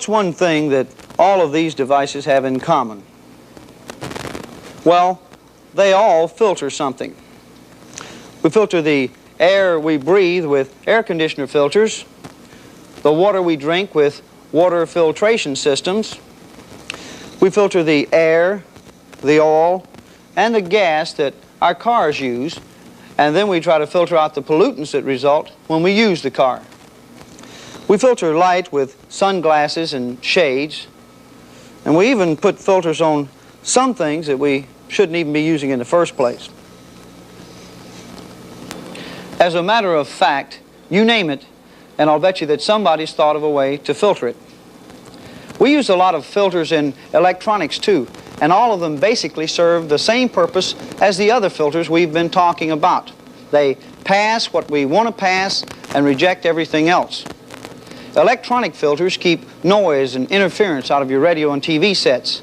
What's one thing that all of these devices have in common? Well, they all filter something. We filter the air we breathe with air conditioner filters, the water we drink with water filtration systems. We filter the air, the oil, and the gas that our cars use, and then we try to filter out the pollutants that result when we use the car. We filter light with sunglasses and shades, and we even put filters on some things that we shouldn't even be using in the first place. As a matter of fact, you name it, and I'll bet you that somebody's thought of a way to filter it. We use a lot of filters in electronics too, and all of them basically serve the same purpose as the other filters we've been talking about. They pass what we want to pass and reject everything else. Electronic filters keep noise and interference out of your radio and TV sets.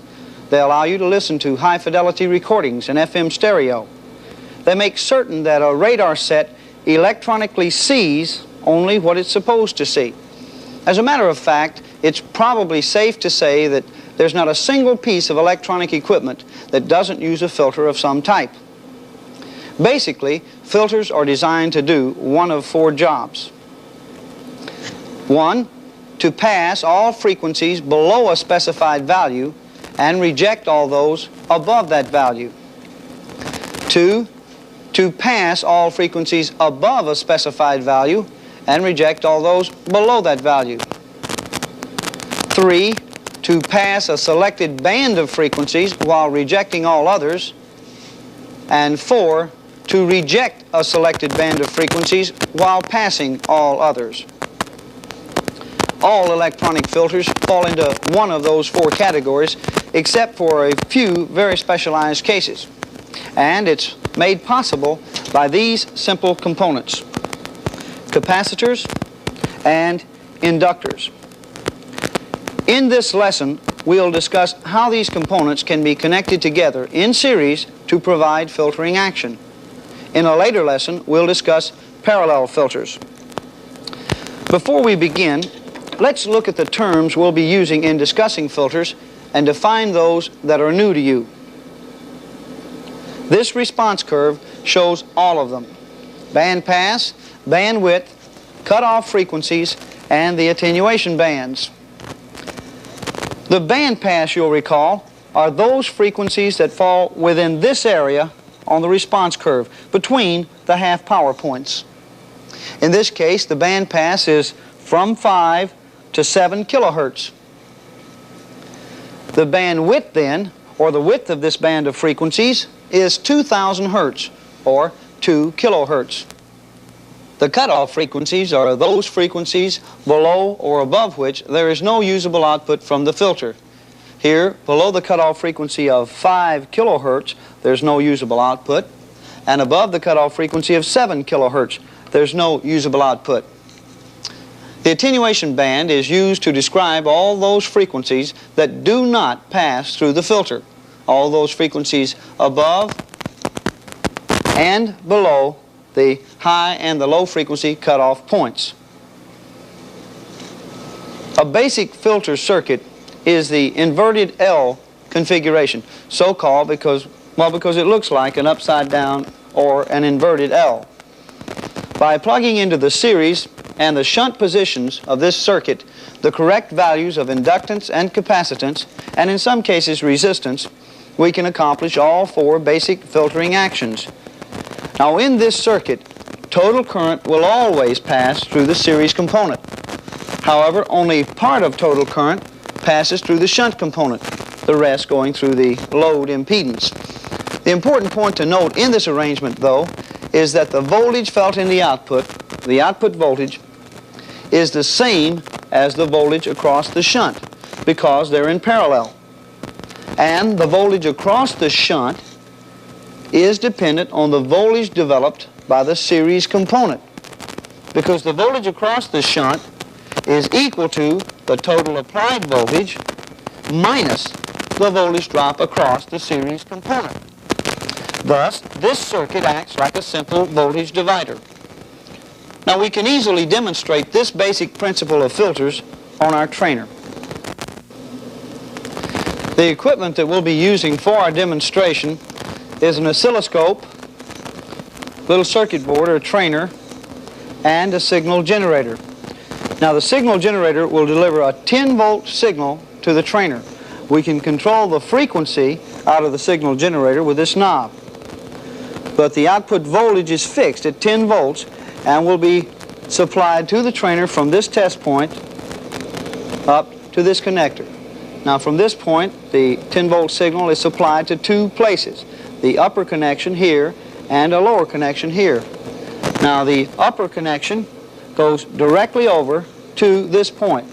They allow you to listen to high-fidelity recordings in FM stereo. They make certain that a radar set electronically sees only what it's supposed to see. As a matter of fact, it's probably safe to say that there's not a single piece of electronic equipment that doesn't use a filter of some type. Basically, filters are designed to do one of four jobs. One, to pass all frequencies below a specified value and reject all those above that value. Two, to pass all frequencies above a specified value and reject all those below that value. Three, to pass a selected band of frequencies while rejecting all others. And four, to reject a selected band of frequencies while passing all others. All electronic filters fall into one of those four categories, except for a few very specialized cases. And it's made possible by these simple components: capacitors and inductors. In this lesson, we'll discuss how these components can be connected together in series to provide filtering action. In a later lesson, we'll discuss parallel filters. Before we begin, let's look at the terms we'll be using in discussing filters and define those that are new to you. This response curve shows all of them: bandpass, bandwidth, cutoff frequencies, and the attenuation bands. The bandpass, you'll recall, are those frequencies that fall within this area on the response curve, between the half power points. In this case, the bandpass is from 5 to 7 kilohertz. The bandwidth then, or the width of this band of frequencies, is 2,000 hertz, or 2 kilohertz. The cutoff frequencies are those frequencies below or above which there is no usable output from the filter. Here, below the cutoff frequency of 5 kilohertz, there's no usable output, and above the cutoff frequency of 7 kilohertz, there's no usable output. The attenuation band is used to describe all those frequencies that do not pass through the filter, all those frequencies above and below the high and the low frequency cutoff points. A basic filter circuit is the inverted L configuration, so called because it looks like an upside down or an inverted L. By plugging into the series and the shunt positions of this circuit the correct values of inductance and capacitance, and in some cases resistance, we can accomplish all four basic filtering actions. Now, in this circuit, total current will always pass through the series component. However, only part of total current passes through the shunt component, the rest going through the load impedance. The important point to note in this arrangement, though, is that the voltage felt in the output voltage, is the same as the voltage across the shunt, because they're in parallel. And the voltage across the shunt is dependent on the voltage developed by the series component, because the voltage across the shunt is equal to the total applied voltage minus the voltage drop across the series component. Thus, this circuit acts like a simple voltage divider. Now, we can easily demonstrate this basic principle of filters on our trainer. The equipment that we'll be using for our demonstration is an oscilloscope, little circuit board or trainer, and a signal generator. Now the signal generator will deliver a 10-volt signal to the trainer. We can control the frequency out of the signal generator with this knob. But the output voltage is fixed at 10 volts and will be supplied to the trainer from this test point up to this connector. Now from this point, the 10-volt signal is supplied to two places, the upper connection here and a lower connection here. Now the upper connection goes directly over to this point,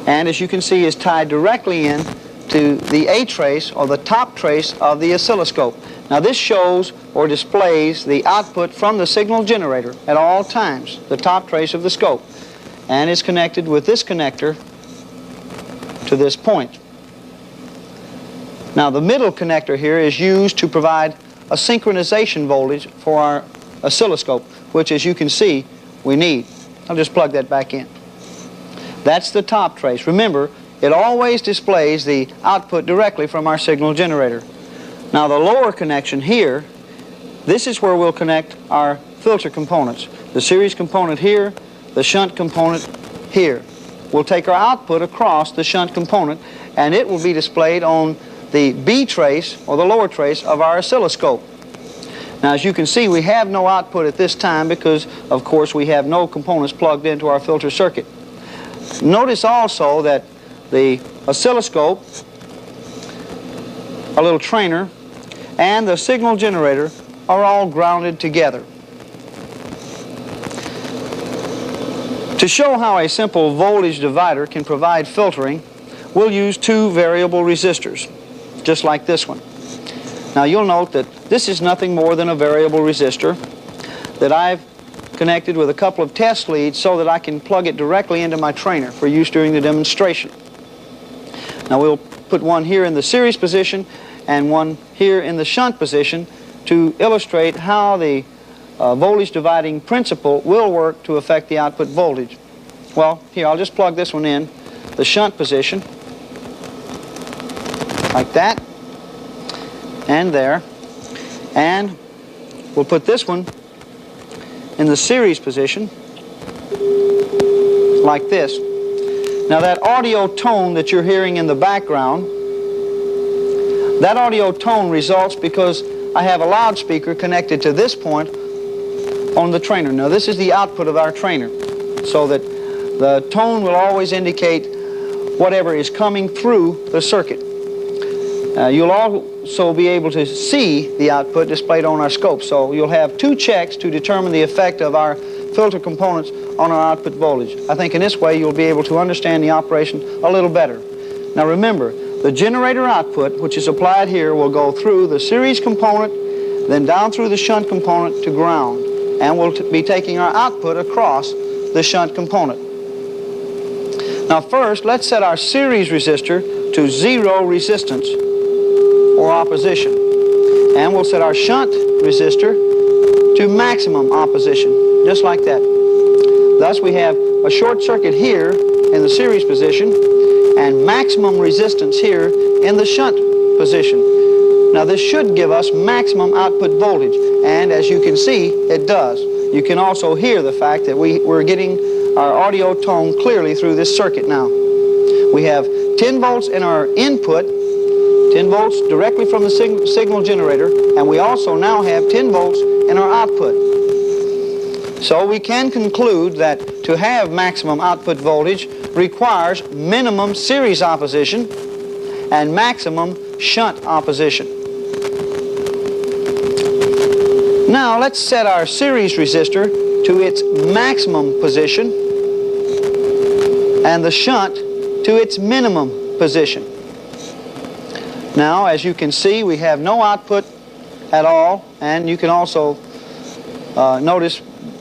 and as you can see is tied directly in to the A trace or the top trace of the oscilloscope. Now this shows or displays the output from the signal generator at all times, the top trace of the scope, and is connected with this connector to this point. Now the middle connector here is used to provide a synchronization voltage for our oscilloscope, which as you can see we need. I'll just plug that back in. That's the top trace. Remember, it always displays the output directly from our signal generator. Now the lower connection here, this is where we'll connect our filter components. The series component here, the shunt component here. We'll take our output across the shunt component and it will be displayed on the B trace or the lower trace of our oscilloscope. Now as you can see, we have no output at this time because of course we have no components plugged into our filter circuit. Notice also that the oscilloscope, a little trainer, and the signal generator are all grounded together. To show how a simple voltage divider can provide filtering, we'll use two variable resistors, just like this one. Now you'll note that this is nothing more than a variable resistor that I've connected with a couple of test leads so that I can plug it directly into my trainer for use during the demonstration. Now we'll put one here in the series position and one here in the shunt position to illustrate how the voltage dividing principle will work to affect the output voltage. Well, here I'll just plug this one in, the shunt position, like that, and there, and we'll put this one in the series position, like this. Now that audio tone that you're hearing in the background, that audio tone results because I have a loudspeaker connected to this point on the trainer. Now this is the output of our trainer, so that the tone will always indicate whatever is coming through the circuit. You'll also be able to see the output displayed on our scope, so you'll have two checks to determine the effect of our filter components on our output voltage. I think in this way you'll be able to understand the operation a little better. Now remember, the generator output, which is applied here, will go through the series component, then down through the shunt component to ground, and we'll be taking our output across the shunt component. Now first, let's set our series resistor to 0 resistance or opposition, and we'll set our shunt resistor to maximum opposition, just like that. Thus we have a short circuit here in the series position and maximum resistance here in the shunt position. Now this should give us maximum output voltage, and as you can see, it does. You can also hear the fact that we're getting our audio tone clearly through this circuit now. We have 10 volts in our input, 10 volts directly from the signal generator, and we also now have 10 volts in our output. So we can conclude that to have maximum output voltage requires minimum series opposition and maximum shunt opposition. Now let's set our series resistor to its maximum position and the shunt to its minimum position. Now, as you can see, we have no output at all, and you can also notice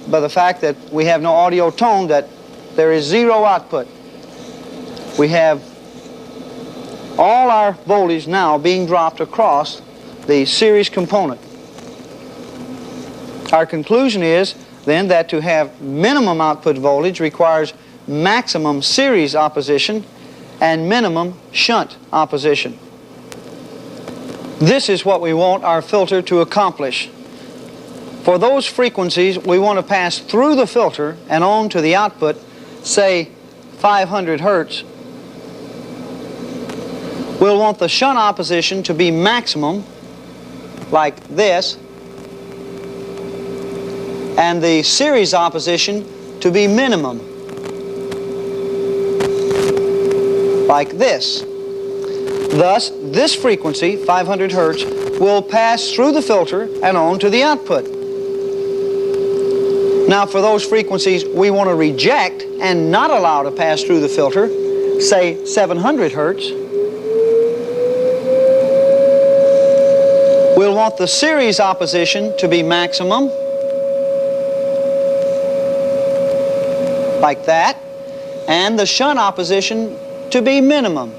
by the fact that we have no audio tone that there is 0 output. We have all our voltage now being dropped across the series component. Our conclusion is then that to have minimum output voltage requires maximum series opposition and minimum shunt opposition. This is what we want our filter to accomplish. For those frequencies we want to pass through the filter and on to the output, say 500 hertz, we'll want the shunt opposition to be maximum, like this, and the series opposition to be minimum, like this. Thus, this frequency, 500 hertz, will pass through the filter and on to the output. Now, for those frequencies we want to reject and not allow to pass through the filter, say 700 hertz, we'll want the series opposition to be maximum, like that, and the shunt opposition to be minimum.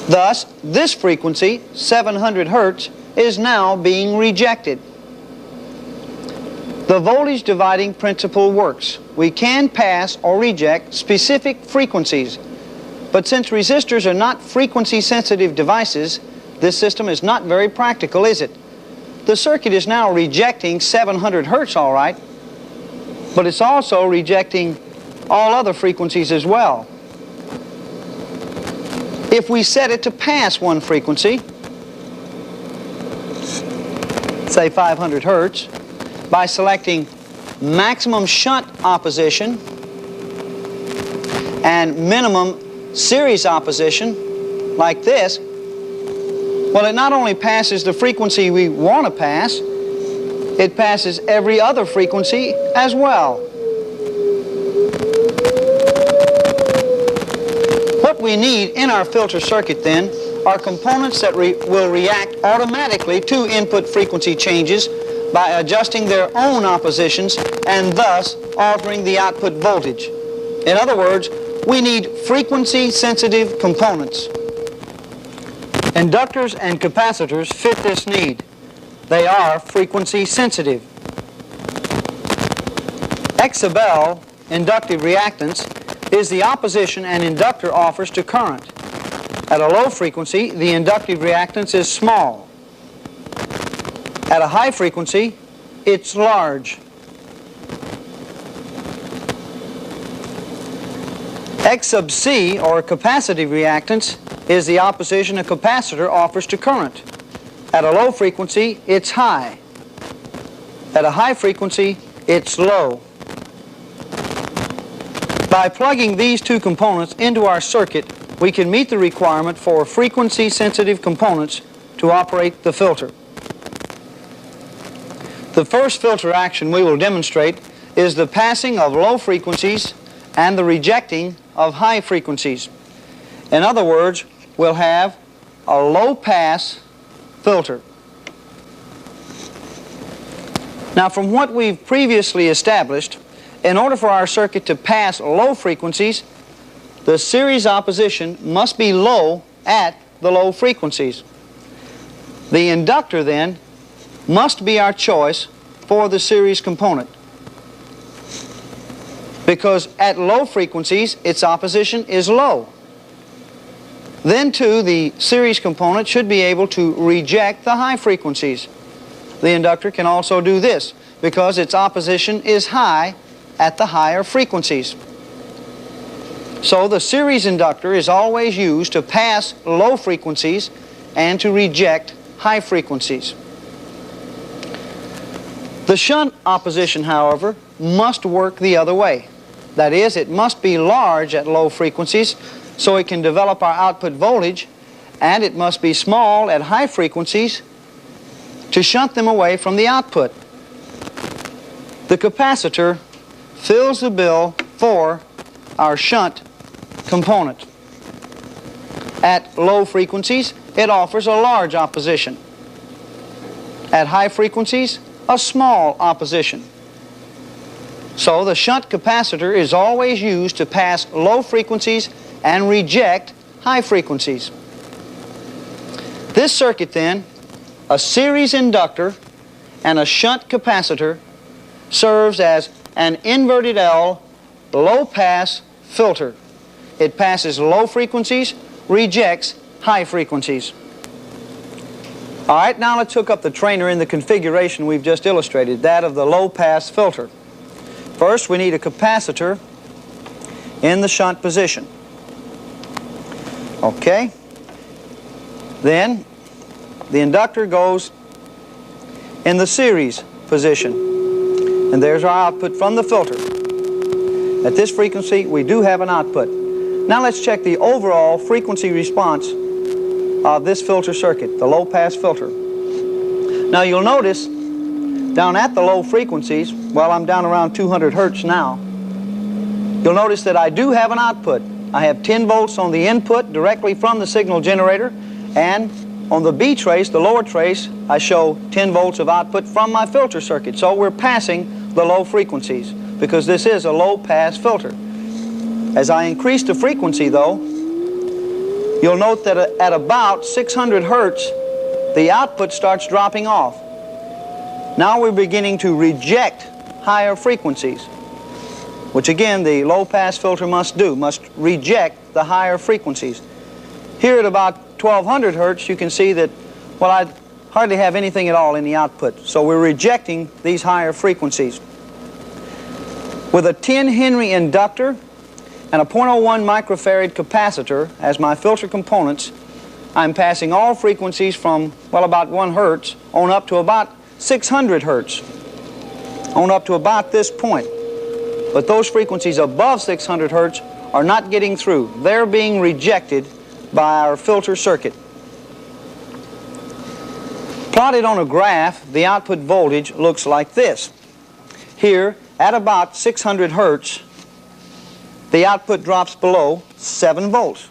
Thus, this frequency, 700 hertz, is now being rejected. The voltage dividing principle works. We can pass or reject specific frequencies, but since resistors are not frequency sensitive devices, this system is not very practical, is it? The circuit is now rejecting 700 hertz all right, but it's also rejecting all other frequencies as well. If we set it to pass one frequency, say 500 hertz, by selecting maximum shunt opposition and minimum series opposition, like this, well, it not only passes the frequency we want to pass, it passes every other frequency as well. What we need in our filter circuit then are components that will react automatically to input frequency changes by adjusting their own oppositions and thus altering the output voltage. In other words, we need frequency sensitive components. Inductors and capacitors fit this need. They are frequency sensitive. X sub L, inductive reactance, is the opposition an inductor offers to current. At a low frequency, the inductive reactance is small. At a high frequency, it's large. X sub C, or capacitive reactance, is the opposition a capacitor offers to current. At a low frequency, it's high. At a high frequency, it's low. By plugging these two components into our circuit, we can meet the requirement for frequency-sensitive components to operate the filter. The first filter action we will demonstrate is the passing of low frequencies and the rejecting of high frequencies. In other words, we'll have a low-pass filter. Now, from what we've previously established, in order for our circuit to pass low frequencies, the series opposition must be low at the low frequencies. The inductor, then, must be our choice for the series component, because at low frequencies, its opposition is low. Then, too, the series component should be able to reject the high frequencies. The inductor can also do this because its opposition is high at the higher frequencies. So the series inductor is always used to pass low frequencies and to reject high frequencies. The shunt opposition, however, must work the other way. That is, it must be large at low frequencies so it can develop our output voltage, and it must be small at high frequencies to shunt them away from the output. The capacitor fills the bill for our shunt component. At low frequencies, it offers a large opposition. At high frequencies, a small opposition. So the shunt capacitor is always used to pass low frequencies and reject high frequencies. This circuit, then, a series inductor and a shunt capacitor, serves as an inverted L low-pass filter. It passes low frequencies, rejects high frequencies. All right, now let's hook up the trainer in the configuration we've just illustrated, that of the low-pass filter. First, we need a capacitor in the shunt position. Okay. Then, the inductor goes in the series position. And there's our output from the filter. At this frequency, we do have an output. Now let's check the overall frequency response of this filter circuit, the low-pass filter. Now you'll notice down at the low frequencies, well, I'm down around 200 hertz now, you'll notice that I do have an output. I have 10 volts on the input directly from the signal generator, and on the B trace, the lower trace, I show 10 volts of output from my filter circuit. So we're passing the low frequencies because this is a low-pass filter. As I increase the frequency, though, you'll note that at about 600 hertz, the output starts dropping off. Now we're beginning to reject higher frequencies, which again the low-pass filter must do, must reject the higher frequencies. Here at about 1200 hertz, you can see that, well, I hardly have anything at all in the output. So we're rejecting these higher frequencies. With a 10 Henry inductor and a 0.01 microfarad capacitor as my filter components, I'm passing all frequencies from, well, about 1 hertz on up to about 600 hertz, on up to about this point. But those frequencies above 600 hertz are not getting through. They're being rejected by our filter circuit. Plotted on a graph, the output voltage looks like this. Here, at about 600 hertz, the output drops below 7 volts.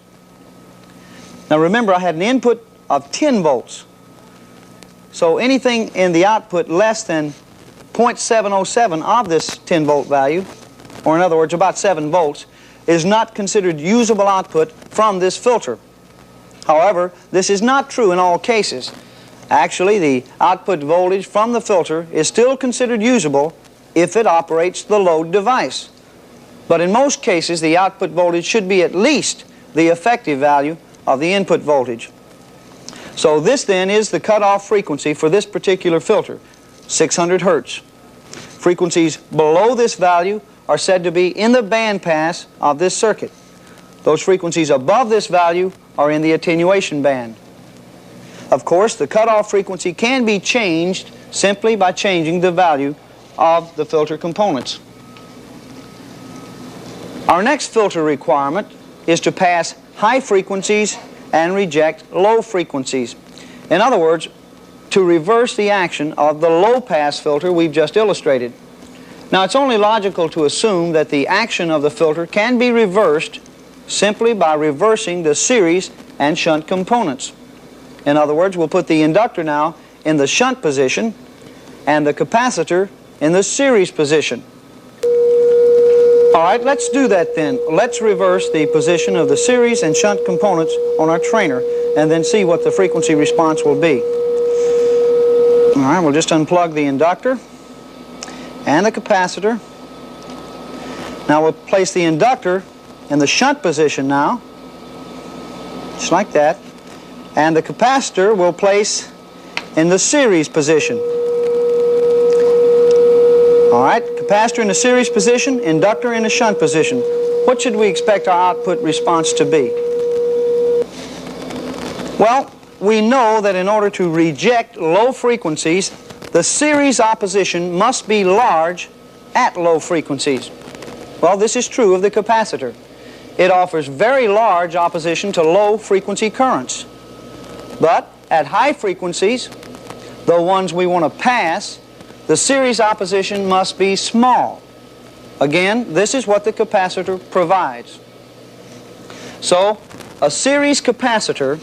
Now remember, I had an input of 10 volts. So anything in the output less than 0.707 of this 10 volt value, or in other words about 7 volts, is not considered usable output from this filter. However, this is not true in all cases. Actually, the output voltage from the filter is still considered usable if it operates the load device. But in most cases, the output voltage should be at least the effective value of the input voltage. So this then is the cutoff frequency for this particular filter, 600 hertz. Frequencies below this value are said to be in the bandpass of this circuit. Those frequencies above this value are in the attenuation band. Of course, the cutoff frequency can be changed simply by changing the value of the filter components. Our next filter requirement is to pass high frequencies and reject low frequencies. In other words, to reverse the action of the low-pass filter we've just illustrated. Now, it's only logical to assume that the action of the filter can be reversed simply by reversing the series and shunt components. In other words, we'll put the inductor now in the shunt position and the capacitor in the series position. All right, let's do that then. Let's reverse the position of the series and shunt components on our trainer and then see what the frequency response will be. All right, we'll just unplug the inductor and the capacitor. Now we'll place the inductor in the shunt position now, just like that, and the capacitor we'll place in the series position. All right, capacitor in the series position, inductor in the shunt position. What should we expect our output response to be? Well, we know that in order to reject low frequencies, the series opposition must be large at low frequencies. Well, this is true of the capacitor. It offers very large opposition to low frequency currents. But at high frequencies, the ones we want to pass, the series opposition must be small. Again, this is what the capacitor provides. So, a series capacitor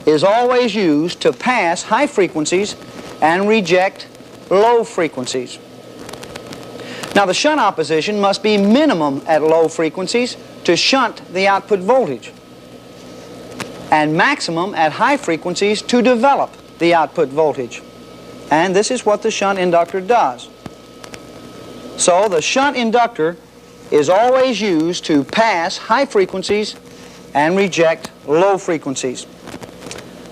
is always used to pass high frequencies and reject low frequencies. Now, the shunt opposition must be minimum at low frequencies to shunt the output voltage, and maximum at high frequencies to develop the output voltage. And this is what the shunt inductor does. So the shunt inductor is always used to pass high frequencies and reject low frequencies.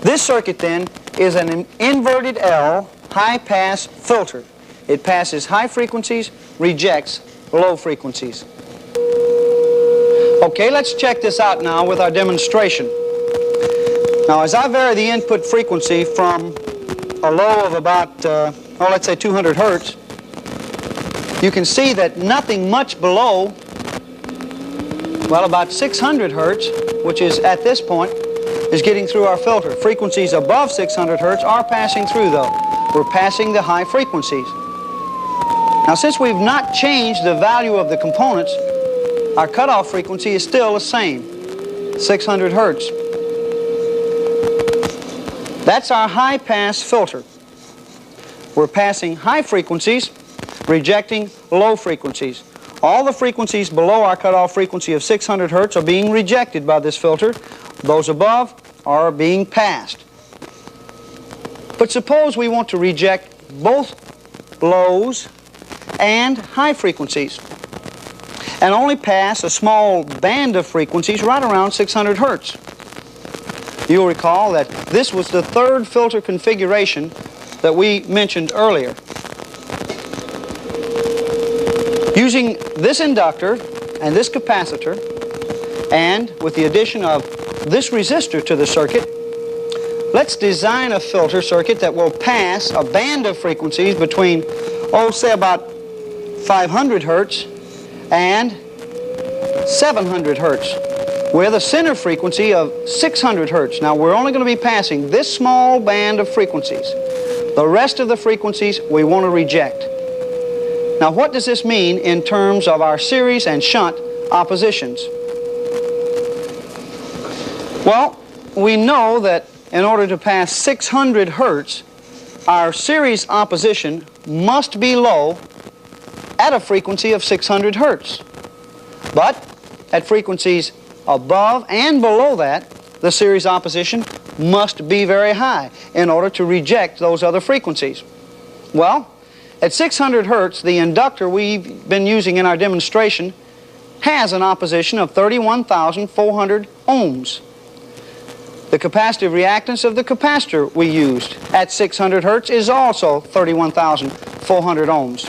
This circuit then is an inverted L high-pass filter. It passes high frequencies, rejects low frequencies. Okay, let's check this out now with our demonstration. Now, as I vary the input frequency from a low of about, let's say 200 hertz, you can see that nothing much below, well, about 600 hertz, which is at this point, is getting through our filter. Frequencies above 600 hertz are passing through, though. We're passing the high frequencies. Now, since we've not changed the value of the components, our cutoff frequency is still the same, 600 hertz. That's our high-pass filter. We're passing high frequencies, rejecting low frequencies. All the frequencies below our cutoff frequency of 600 hertz are being rejected by this filter. Those above are being passed. But suppose we want to reject both lows and high frequencies and only pass a small band of frequencies right around 600 hertz. You'll recall that this was the third filter configuration that we mentioned earlier. Using this inductor and this capacitor, and with the addition of this resistor to the circuit, let's design a filter circuit that will pass a band of frequencies between, say about 500 hertz and 700 hertz, with a center frequency of 600 hertz. Now, we're only going to be passing this small band of frequencies. The rest of the frequencies we want to reject. Now, what does this mean in terms of our series and shunt oppositions? Well, we know that in order to pass 600 hertz, our series opposition must be low at a frequency of 600 hertz. But at frequencies above and below that, the series opposition must be very high in order to reject those other frequencies. Well, at 600 hertz, the inductor we've been using in our demonstration has an opposition of 31,400 ohms. The capacitive reactance of the capacitor we used at 600 hertz is also 31,400 ohms.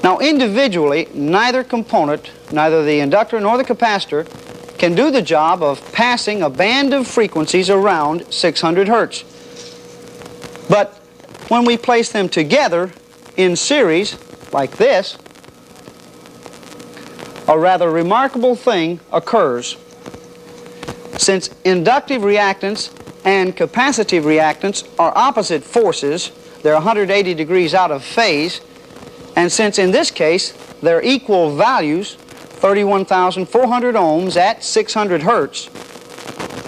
Now, individually, neither component, neither the inductor nor the capacitor, can do the job of passing a band of frequencies around 600 hertz. But when we place them together in series, like this, a rather remarkable thing occurs. Since inductive reactance and capacitive reactance are opposite forces, they're 180 degrees out of phase, and since in this case they're equal values, 31,400 ohms at 600 hertz,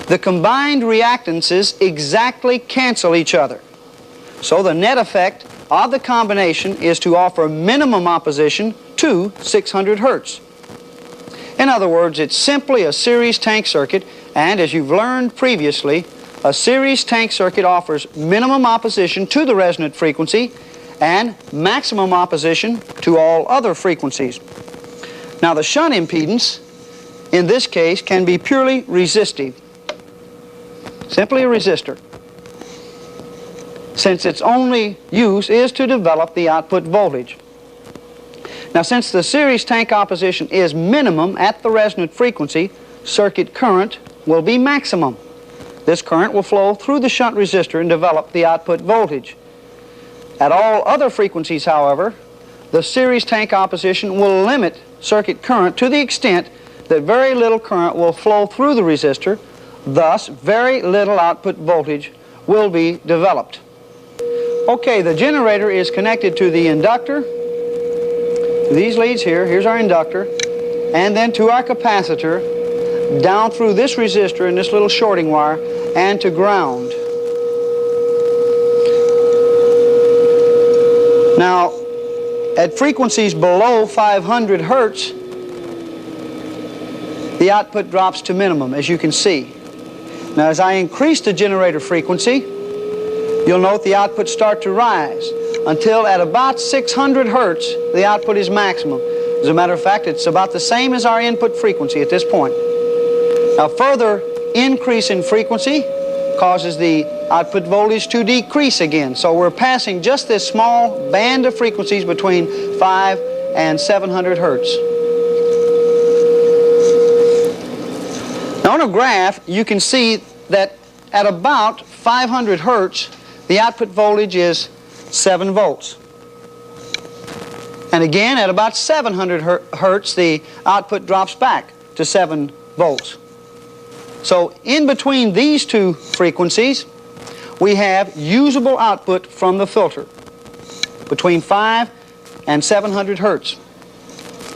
the combined reactances exactly cancel each other. So the net effect of the combination is to offer minimum opposition to 600 hertz. In other words, it's simply a series tank circuit, and as you've learned previously, a series tank circuit offers minimum opposition to the resonant frequency and maximum opposition to all other frequencies. Now, the shunt impedance in this case can be purely resistive, simply a resistor, since its only use is to develop the output voltage. Now, since the series tank opposition is minimum at the resonant frequency, circuit current will be maximum. This current will flow through the shunt resistor and develop the output voltage. At all other frequencies, however, the series tank opposition will limit circuit current to the extent that very little current will flow through the resistor, thus very little output voltage will be developed. Okay, the generator is connected to the inductor, these leads here, here's our inductor, and then to our capacitor, down through this resistor and this little shorting wire, and to ground. Now, at frequencies below 500 hertz, the output drops to minimum, as you can see. Now, as I increase the generator frequency, you'll note the output start to rise until at about 600 hertz, the output is maximum. As a matter of fact, it's about the same as our input frequency at this point. Now, further increase in frequency causes the output voltage to decrease again. So we're passing just this small band of frequencies between 5 and 700 hertz. Now, on a graph, you can see that at about 500 hertz, the output voltage is 7 volts. And again, at about 700 hertz, the output drops back to 7 volts. So in between these two frequencies, we have usable output from the filter between 5 and 700 hertz.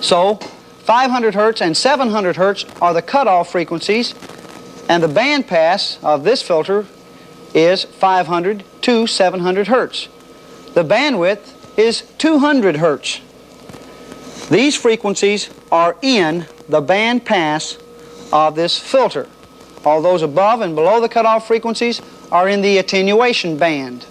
So 500 hertz and 700 hertz are the cutoff frequencies, and the band pass of this filter is 500 to 700 hertz. The bandwidth is 200 hertz. These frequencies are in the band pass of this filter. All those above and below the cutoff frequencies are in the attenuation band.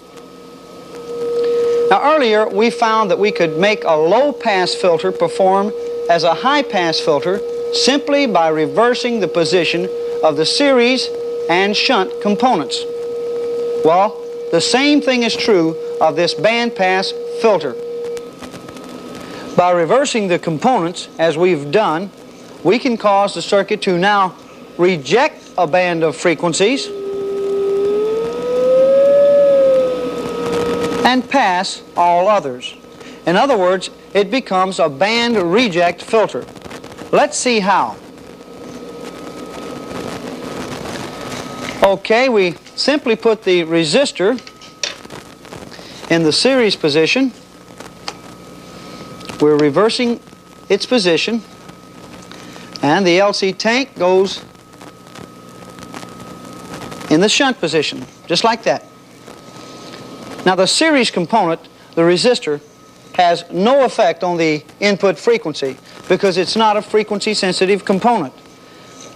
Now, earlier we found that we could make a low-pass filter perform as a high-pass filter simply by reversing the position of the series and shunt components. Well, the same thing is true of this band-pass filter. By reversing the components, as we've done, we can cause the circuit to now reject a band of frequencies and pass all others. In other words, it becomes a band reject filter. Let's see how. Okay, we simply put the resistor in the series position. We're reversing its position, and the LC tank goes in the shunt position, just like that. Now, the series component, the resistor, has no effect on the input frequency because it's not a frequency-sensitive component.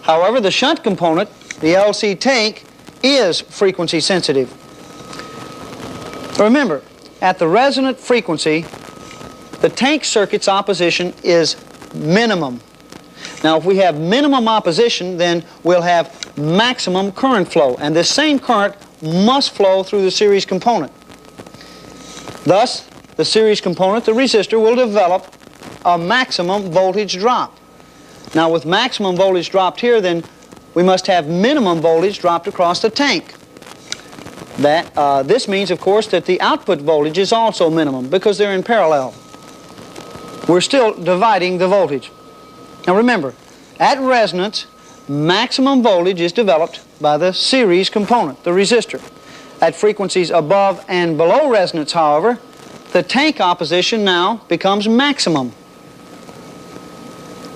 However, the shunt component, the LC tank, is frequency-sensitive. Remember, at the resonant frequency, the tank circuit's opposition is minimum. Now, if we have minimum opposition, then we'll have maximum current flow, and this same current must flow through the series component. Thus, the series component, the resistor, will develop a maximum voltage drop. Now, with maximum voltage dropped here, then we must have minimum voltage dropped across the tank. This means, of course, that the output voltage is also minimum because they're in parallel. We're still dividing the voltage. Now remember, at resonance, maximum voltage is developed by the series component, the resistor. At frequencies above and below resonance, however, the tank opposition now becomes maximum.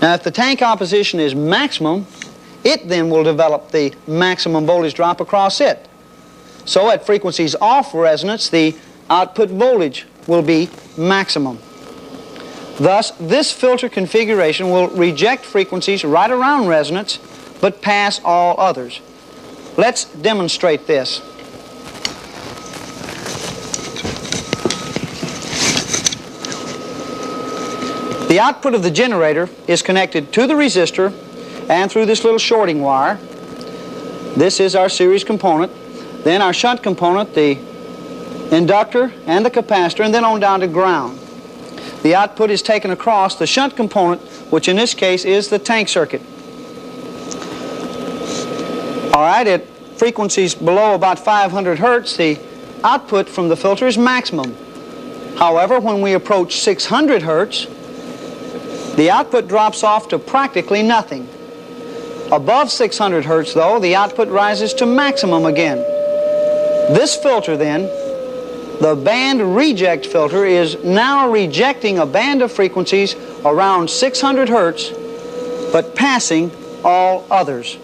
Now, if the tank opposition is maximum, it then will develop the maximum voltage drop across it. So at frequencies off resonance, the output voltage will be maximum. Thus, this filter configuration will reject frequencies right around resonance, but pass all others. Let's demonstrate this. The output of the generator is connected to the resistor and through this little shorting wire. This is our series component. Then our shunt component, the inductor and the capacitor, and then on down to ground. The output is taken across the shunt component, which in this case is the tank circuit. All right, at frequencies below about 500 hertz, the output from the filter is maximum. However, when we approach 600 hertz, the output drops off to practically nothing. Above 600 hertz, though, the output rises to maximum again. This filter, then, the band reject filter, is now rejecting a band of frequencies around 600 hertz, but passing all others.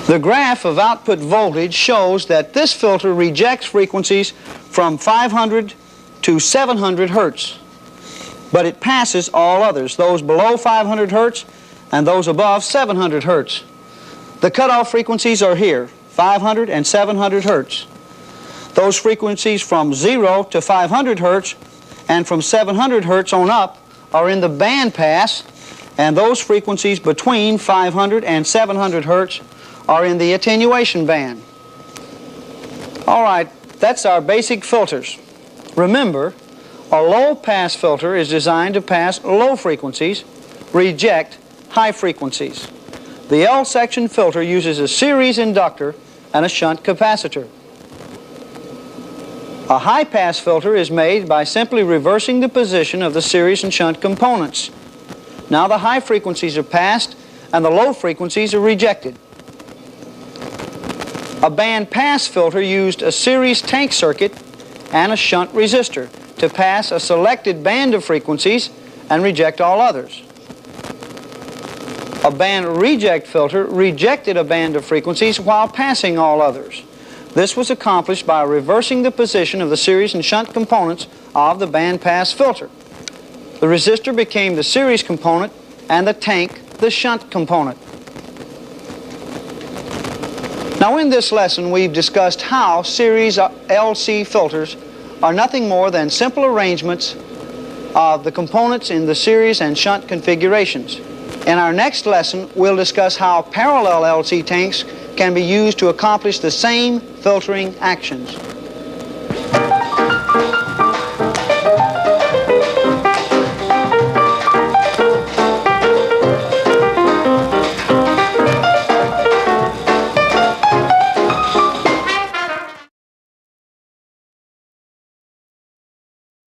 The graph of output voltage shows that this filter rejects frequencies from 500 to 700 hertz, but it passes all others, those below 500 hertz and those above 700 hertz. The cutoff frequencies are here, 500 and 700 hertz. Those frequencies from 0 to 500 hertz and from 700 hertz on up are in the band pass, and those frequencies between 500 and 700 hertz are in the attenuation band. All right, that's our basic filters. Remember, a low-pass filter is designed to pass low frequencies, reject high frequencies. The L-section filter uses a series inductor and a shunt capacitor. A high-pass filter is made by simply reversing the position of the series and shunt components. Now the high frequencies are passed and the low frequencies are rejected. A band-pass filter used a series tank circuit and a shunt resistor to pass a selected band of frequencies and reject all others. A band reject filter rejected a band of frequencies while passing all others. This was accomplished by reversing the position of the series and shunt components of the band-pass filter. The resistor became the series component and the tank the shunt component. Now in this lesson we've discussed how series LC filters are nothing more than simple arrangements of the components in the series and shunt configurations. In our next lesson we'll discuss how parallel LC tanks can be used to accomplish the same filtering actions.